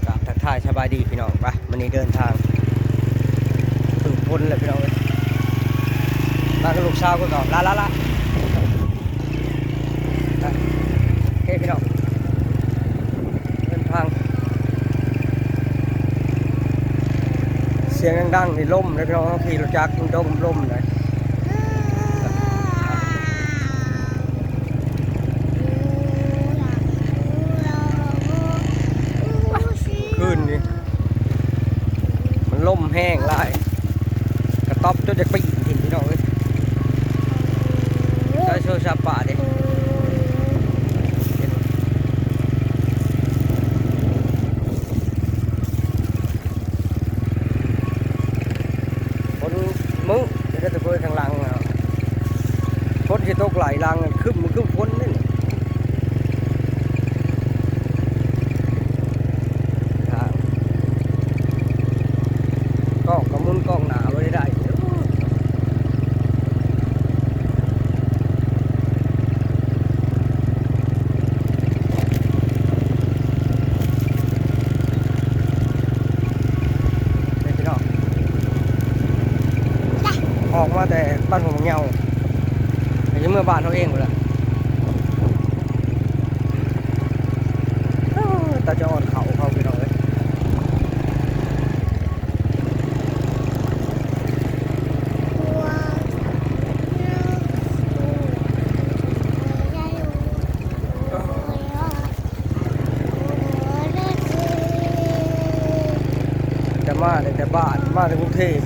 กับทักทายสบายดีพี่น้องปะวันนี้เดินทางถึงพ้นเลยพี่น้องมากับลูกสาวก็ก่อนละโอเคพี่น้องเดินทางเสียงดังๆนี่ล่มเลยพี่น้องขี่รถจักรล่มเลยคืนนี้มันล่มแห้งหลายกระต๊อบจนจะปีนพี่น้องเลยได้โชว์ชาป่าดิคนมึงจะตะโกนทางหลังฝนจะตกไหลหลังคึมฝนนี่กล้องกระมุนกล้องหนาไว้ได้ออกมาแต่บ้านผมเงาอย่างเมื่อบ้านเขาเองเลยตาจะอ่อนเขาไปหน่อยจะมาแต่บ้านมาถึงกรุงเทพ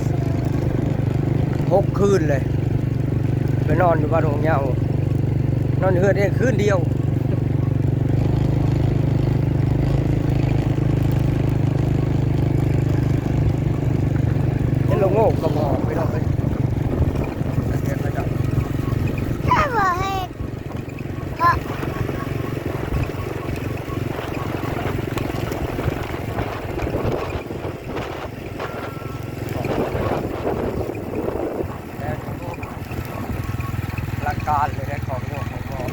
6 คืนเลยไปนอนอยู่บ้านของเงานอนอยู่เฮือนได้คืนเดียวเห็นลงโง่กระบอกไปนอนไปเห็นไปจับถ้าบอกให้ก็หลักการเลยได้ของโง่ของบอก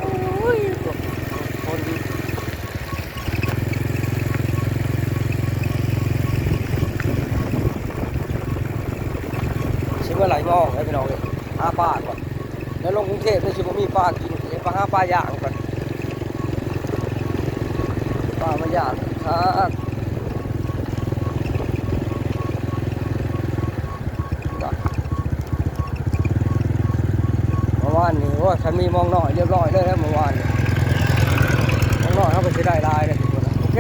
โอ้ยคนชิมว่าไหลงอกให้พี่น้องเลยหาปลาก่อนแล้วลงกรุงเทพได้ชิมว่ามีปลากินเดี๋ยวไปหาปลาย่างก่อนปลามาย่างครับเมื่อวานนี้ว่าฉันมีมองหน่อยเรียบร้อยเลยนะเมื่อวานมองหน่อยเขาไปใช้ได้ลายเลยทุกคนโอเค